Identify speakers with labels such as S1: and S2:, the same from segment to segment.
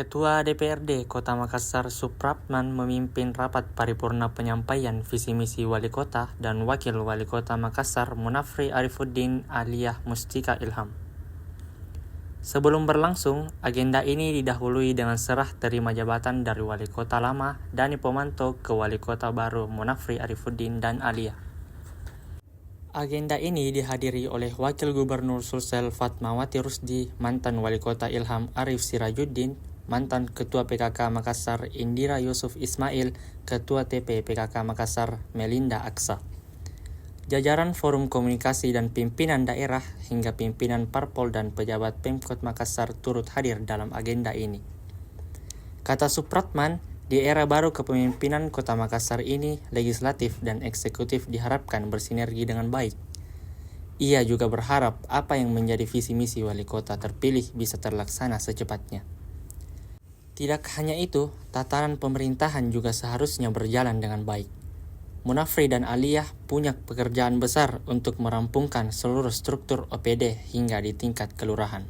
S1: Ketua DPRD Kota Makassar Supratman memimpin rapat paripurna penyampaian visi misi Wali Kota dan Wakil Wali Kota Makassar Munafri Arifuddin Aliyah Mustika Ilham. Sebelum berlangsung, agenda ini didahului dengan serah terima jabatan dari Wali Kota lama Dani Pomanto ke Wali Kota baru Munafri Arifuddin dan Aliyah. Agenda ini dihadiri oleh Wakil Gubernur Sulsel Fatmawati Rusdi, mantan Wali Kota Ilham Arif Sirajuddin, mantan Ketua PKK Makassar Indira Yusuf Ismail, Ketua TP PKK Makassar Melinda Aksa. Jajaran Forum Komunikasi dan Pimpinan Daerah hingga pimpinan Parpol dan pejabat Pemkot Makassar turut hadir dalam agenda ini. Kata Supratman, di era baru kepemimpinan Kota Makassar ini, legislatif dan eksekutif diharapkan bersinergi dengan baik. Ia juga berharap apa yang menjadi visi misi Wali Kota terpilih bisa terlaksana secepatnya. Tidak hanya itu, tataran pemerintahan juga seharusnya berjalan dengan baik. Munafri dan Aliyah punya pekerjaan besar untuk merampungkan seluruh struktur OPD hingga di tingkat kelurahan.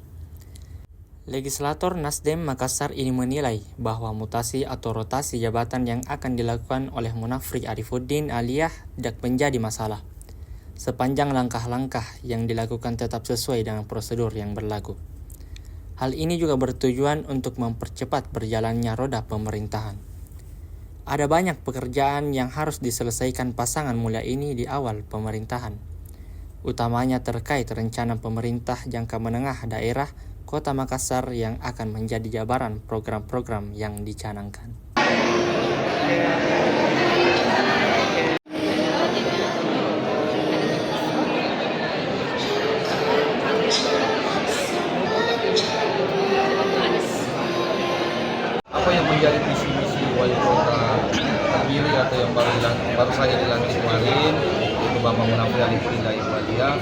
S1: Legislator Nasdem Makassar ini menilai bahwa mutasi atau rotasi jabatan yang akan dilakukan oleh Munafri Arifuddin Aliyah tidak menjadi masalah, sepanjang langkah-langkah yang dilakukan tetap sesuai dengan prosedur yang berlaku. Hal ini juga bertujuan untuk mempercepat berjalannya roda pemerintahan. Ada banyak pekerjaan yang harus diselesaikan pasangan mulia ini di awal pemerintahan, utamanya terkait rencana pemerintah jangka menengah daerah Kota Makassar yang akan menjadi jabaran program-program yang dicanangkan.
S2: Apa yang menjadi visi misi Wali Kota terpilih atau yang baru saja dilantik kemarin, yaitu Bapak Munafri Arifuddin Aliyah,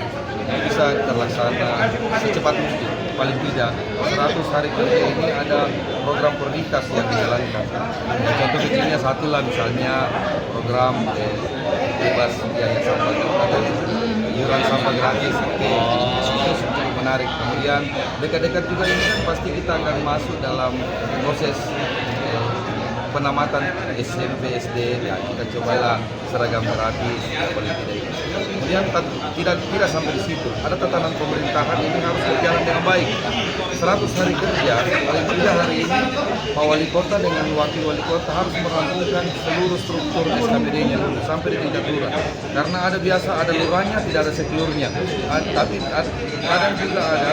S2: ini bisa terlaksana secepat mungkin. Paling tidak 100 hari kerja ini ada program prioritas yang dijalankan. Contoh kecilnya satu lah, misalnya program bebas biaya sampah atau iuran sampah gratis. Itu cukup menarik. Kemudian dekat-dekat juga ini kan pasti kita akan masuk dalam proses penamatan SMP, SD, ya kita cobalah seragam gratis, paling tidak itu. Kemudian tidak sampai di situ. Ada tatanan pemerintahan ini harus berjalan dengan baik. 100 hari kerja, paling tidak hari ini Pak Wali Kota dengan Wakil Wali Kota harus merampungkan seluruh struktur SKPD-nya dulu sampai di tingkat lurah. Karena ada lurahnya, tidak ada sekelurnya. Tapi kadang juga ada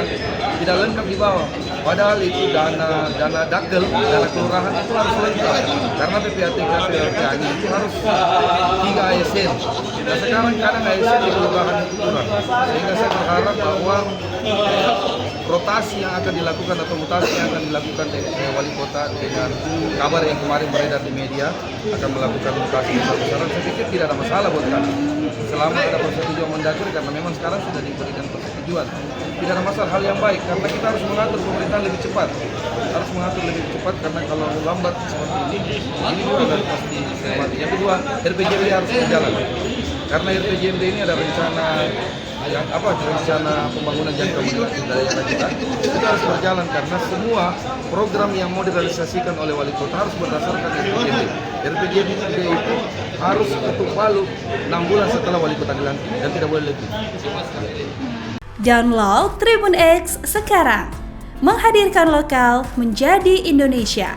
S2: tidak lengkap di bawah. Padahal itu dana dakel, dana kelurahan itu harus lengkap. Karena PPATK itu harus 3 ASN. Nah sekarang kadang ASN di kelurahan itu kurang. Sehingga saya berharap bahwa rotasi yang akan dilakukan atau mutasi yang akan dilakukan Wali Kota dengan kabar yang kemarin beredar di media akan melakukan mutasi besar-besaran, saya pikir tidak ada masalah buat kami. Selama ada persetujuan Mendagri, karena memang sekarang sudah diberikan persetujuan, tidak ada masalah, hal yang baik karena kita harus mengatur pemerintahan lebih cepat. Harus mengatur lebih cepat karena kalau lambat seperti ini juga akan pasti mati. Yang kedua, RPJMD harus berjalan. Karena RPJMD ini ada rencana pembangunan jangka menengah daerah kita. Kita harus berjalan karena semua program yang mau direalisasikan oleh Wali Kota harus berdasarkan RPJMD. RPJMD itu harus ketuk palu 6 bulan setelah Wali Kota dilantik dan tidak boleh lebih.
S3: Download Tribun X sekarang, menghadirkan lokal menjadi Indonesia.